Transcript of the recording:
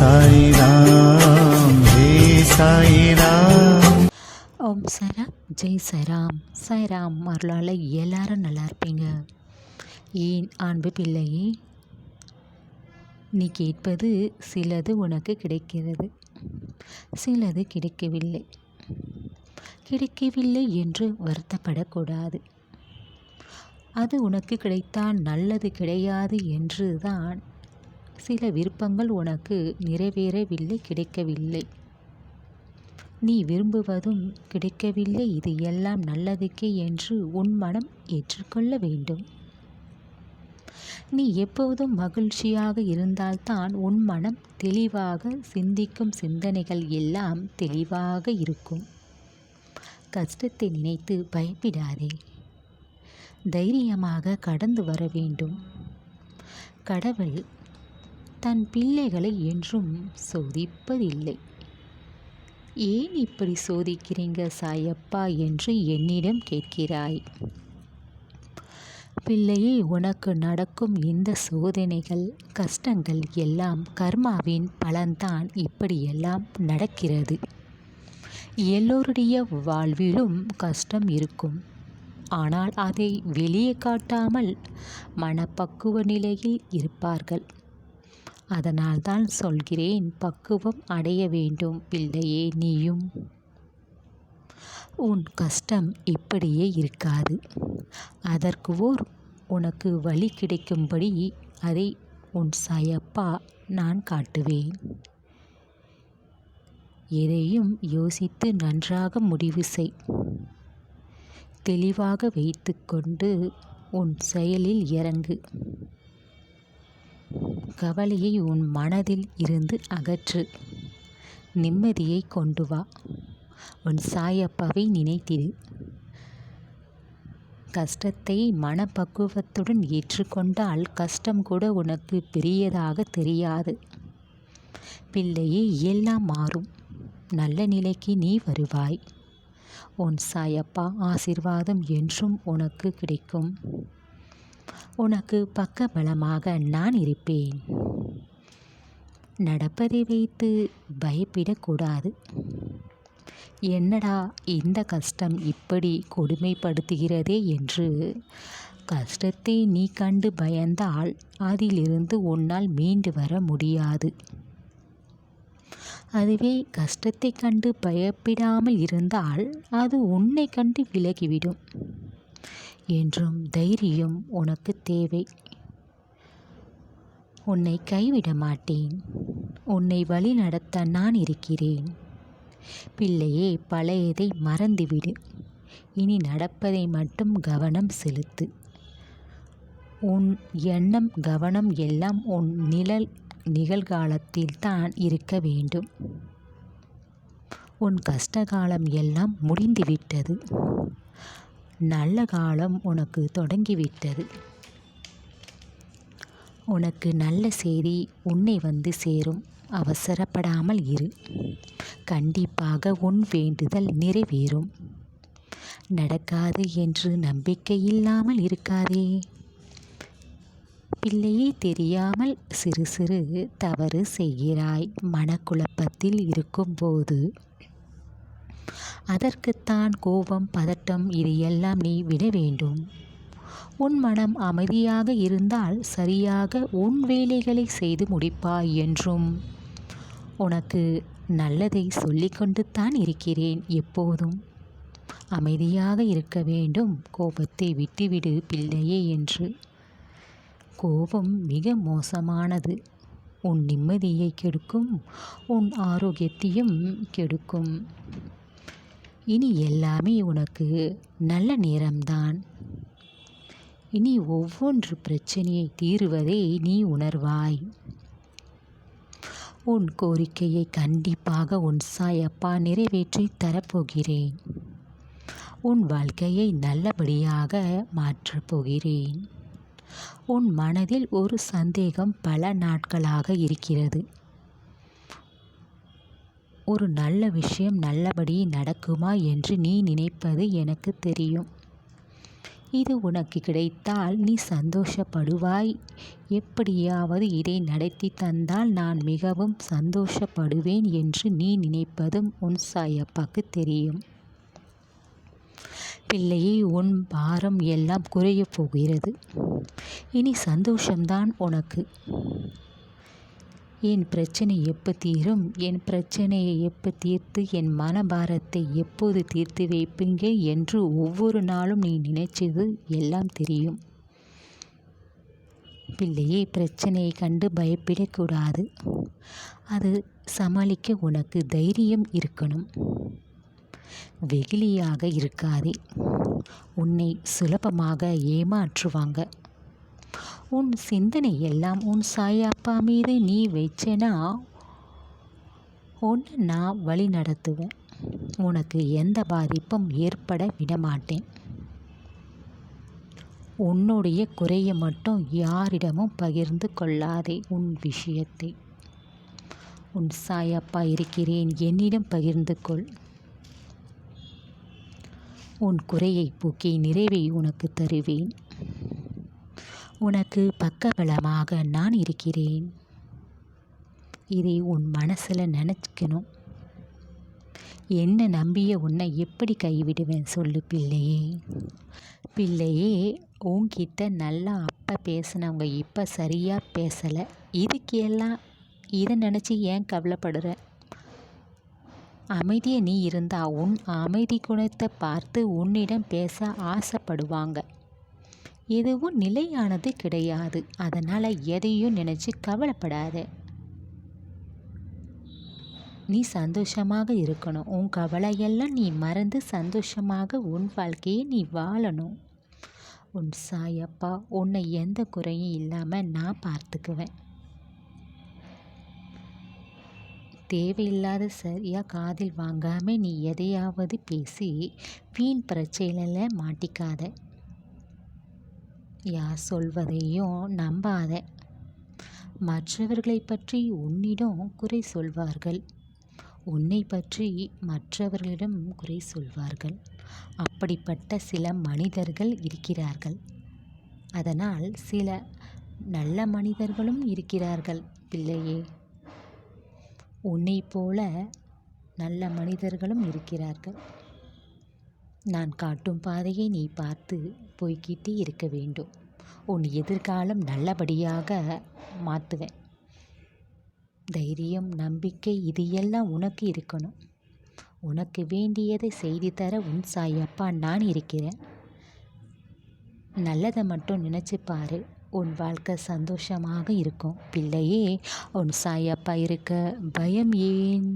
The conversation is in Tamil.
சாய்ராம் ஜெய் சாய்ராம். ஓம் சாய்ராம் ஜெய் சாய்ராம். சாய்ராம் அருளால் எல்லாரும் நல்லா இருப்பீங்க. ஏன் அன்பு பிள்ளையே, நீ கேட்பது சிலது உனக்கு கிடைக்கிறது, சிலது கிடைக்கவில்லை. கிடைக்கவில்லை என்று வருத்தப்படக்கூடாது. அது உனக்கு கிடைத்தால் நல்லது கிடையாது என்று தான் சில விருப்பங்கள் உனக்கு நிறைவேறவில்லை, கிடைக்கவில்லை. நீ விரும்புவதும் கிடைக்கவில்லை. இது எல்லாம் நல்லதுக்கே என்று உன் மனம் ஏற்றுக்கொள்ள வேண்டும். நீ எப்போதும் மகிழ்ச்சியாக இருந்தால்தான் உன் மனம் தெளிவாக சிந்திக்கும், சிந்தனைகள் எல்லாம் தெளிவாக இருக்கும். கஷ்டத்தை நினைத்து பயப்படாதே, தைரியமாக கடந்து வர வேண்டும். கடவுள் தன் பிள்ளைகளை என்றும் சோதிப்பதில்லை. ஏன் இப்படி சோதிக்கிறீங்க சாயப்பா என்று என்னிடம் கேட்கிறாய். பிள்ளையே, உனக்கு நடக்கும் இந்த சோதனைகள், கஷ்டங்கள் எல்லாம் கர்மாவின் பலன்தான். இப்படியெல்லாம் நடக்கிறது. எல்லோருடைய வாழ்விலும் கஷ்டம் இருக்கும். ஆனால் அதை வெளியே காட்டாமல் மனப்பக்குவ நிலையில் இருப்பார்கள். அதனால்தான் சொல்கிறேன், பக்குவம் அடைய வேண்டும் பிள்ளையே. நீயும் உன் கஷ்டம் இப்படியே இருக்காது. அதற்கு உனக்கு வழி கிடைக்கும்படி அதை உன் சாயப்பா நான் காட்டுவேன். எதையும் யோசித்து நன்றாக முடிவு செய். தெளிவாக வைத்துக்கொண்டு உன் செயலில் இறங்கு. கவலையை உன் மனதில் இருந்து அகற்று. நிம்மதியை கொண்டு வா. உன் சாயப்பாவை நினைத்திடு. கஷ்டத்தை மனப்பக்குவத்துடன் ஏற்றுக்கொண்டால் கஷ்டம் கூட உனக்கு பெரியதாக தெரியாது. பிள்ளையே, எல்லாம் மாறும். நல்ல நிலைக்கு நீ வருவாய். உன் சாயப்பா ஆசீர்வாதம் என்றும் உனக்கு கிடைக்கும். உனக்கு பக்கபலமாக நான் இருப்பேன். நடப்பதை வைத்து பயப்படக்கூடாது. என்னடா இந்த கஷ்டம் இப்படி கொடுமைப்படுத்துகிறதே என்று கஷ்டத்தை நீ கண்டு பயந்தால் அதிலிருந்து உன்னால் மீண்டு வர முடியாது. அதுவே கஷ்டத்தை கண்டு பயப்படாமல் இருந்தால் அது உன்னை கண்டு விலகிவிடும். என்றும் தைரியம் உனக்கு தேவை. உன்னை கைவிட மாட்டேன். உன்னை வழி நடத்த நான் இருக்கிறேன். பிள்ளையே, பழையதை மறந்துவிடு. இனி நடப்பதை மட்டும் கவனம் செலுத்து. உன் எண்ணம், கவனம் எல்லாம் உன் நிகழ்காலத்தில் தான் இருக்க வேண்டும். உன் கஷ்டகாலம் எல்லாம் முடிந்துவிட்டது. நல்ல காலம் உனக்கு தொடங்கிவிட்டது. உனக்கு நல்ல செய்தி உன்னை வந்து சேரும். அவசரப்படாமல் இரு. கண்டிப்பாக உன் வேண்டுதல் நிறைவேறும். நடக்காது என்று நம்பிக்கை இல்லாமல் இருக்காதே. பிள்ளையே, தெரியாமல் சிறு சிறு தவறு செய்கிறாய். மனக்குழப்பத்தில் இருக்கும்போது அதற்குத்தான் கோபம், பதட்டம், இது எல்லாம் நீ விட வேண்டும். உன் மனம் அமைதியாக இருந்தால் சரியாக உன் வேலைகளை செய்து முடிப்பாய். என்றும் உனக்கு நல்லதை சொல்லிக்கொண்டு தான் இருக்கிறேன். எப்போதும் அமைதியாக இருக்க வேண்டும். கோபத்தை விட்டுவிடு பிள்ளையே என்று. கோபம் மிக மோசமானது. உன் நிம்மதியை கெடுக்கும், உன் ஆரோக்கியத்தையும் கெடுக்கும். இனி எல்லாமே உனக்கு நல்ல நேரம்தான். இனி ஒவ்வொன்று பிரச்சனையை தீருவதை நீ உணர்வாய். உன் கோரிக்கையை கண்டிப்பாக உன் சாயப்பா நிறைவேற்றி தரப்போகிறேன். உன் வாழ்க்கையை நல்லபடியாக மாற்றப் போகிறேன். உன் மனதில் ஒரு சந்தேகம் பல நாட்களாக இருக்கிறது. ஒரு நல்ல விஷயம் நல்லபடி நடக்குமா என்று நீ நினைப்பது எனக்கு தெரியும். இது உனக்கு கிடைத்தால் நீ சந்தோஷப்படுவாய். எப்படியாவது இதை நடத்தி தந்தால் நான் மிகவும் சந்தோஷப்படுவேன் என்று நீ நினைப்பதும் உன் சாயப்பாக்கு தெரியும். பிள்ளையே, உன் பாரம் எல்லாம் குறையப் போகிறது. இனி சந்தோஷம்தான் உனக்கு. என் பிரச்சனை எப்போ தீரும், என் பிரச்சனையை எப்போ தீர்த்து என் மனபாரத்தை எப்போது தீர்த்து வைப்பீங்க என்று ஒவ்வொரு நாளும் நீ நினைச்சது எல்லாம் தெரியும். பிள்ளையே, பிரச்சனையை கண்டு பயப்படக்கூடாது. அது சமாளிக்க உனக்கு தைரியம் இருக்கணும். வெகுளியாக இருக்காதே. உன்னை சுலபமாக ஏமாற்றுவாங்க. உன் சிந்தனை எல்லாம் உன் சாயப்பா மீது நீ வச்சேனா உன்னை நான் வழி நடத்துவேன். உனக்கு எந்த பாதிப்பும் ஏற்பட விடமாட்டேன். உன்னுடைய குறையை மட்டும் யாரிடமும் பகிர்ந்து கொள்ளாதே. உன் விஷயத்தை உன் சாயப்பா இருக்கிறேன், என்னிடம் பகிர்ந்து கொள். உன் குறையை போக்கி நிறைவை உனக்கு தருவேன். உனக்கு பக்கபலமாக நான் இருக்கிறேன். இதை உன் மனசில் நினச்சிக்கணும். என்ன நம்பிய உன்னை எப்படி கைவிடுவேன் சொல்லு பிள்ளையே. பிள்ளையே, உன்கிட்ட நல்லா அப்போ பேசினவங்க இப்போ சரியாக பேசலை. இதுக்கு எல்லாம் இதை நினச்சி ஏன் கவலைப்படுற? அமைதியை நீ இருந்தா உன் அமைதி குணத்தை பார்த்து உன்னிடம் பேச ஆசைப்படுவாங்க. எதுவும் நிலையானது கிடையாது. அதனால் எதையும் நினச்சி கவலைப்படாத. நீ சந்தோஷமாக இருக்கணும். உன் கவலையெல்லாம் நீ மறந்து சந்தோஷமாக உன் வாழ்க்கையை நீ வாழணும். உன் சாயப்பா உன்னை எந்த குறையும் இல்லாமல் நான் பார்த்துக்குவேன். தேவையில்லாத சரியாக காதில் வாங்காமல் நீ எதையாவது பேசி வீண் பிரச்சனையில் மாட்டிக்காத. யார் சொல்வதையும் நம்பாத. மற்றவர்களை பற்றி உன்னிடம் குறை சொல்வார்கள். உன்னை பற்றி மற்றவர்களிடம் குறை சொல்வார்கள். அப்படிப்பட்ட சில மனிதர்கள் இருக்கிறார்கள். அதனால் சில நல்ல மனிதர்களும் இருக்கிறார்கள். பிள்ளையே, உன்னை போல நல்ல மனிதர்களும் இருக்கிறார்கள். நான் காட்டும் பாதையை நீ பார்த்து போய்கிட்டே இருக்க வேண்டும். உன் எதிர்காலம் நல்லபடியாக மாற்றுவேன். தைரியம், நம்பிக்கை இது எல்லாம் உனக்கு இருக்கணும். உனக்கு வேண்டியதை செய்து தர உன் சாயப்பா நான் இருக்கிறேன். நல்லதை மட்டும் நினச்சி பாரு. உன் வாழ்க்கை சந்தோஷமாக இருக்கும். பிள்ளையே, உன் சாயப்பா இருக்க பயம் ஏன்?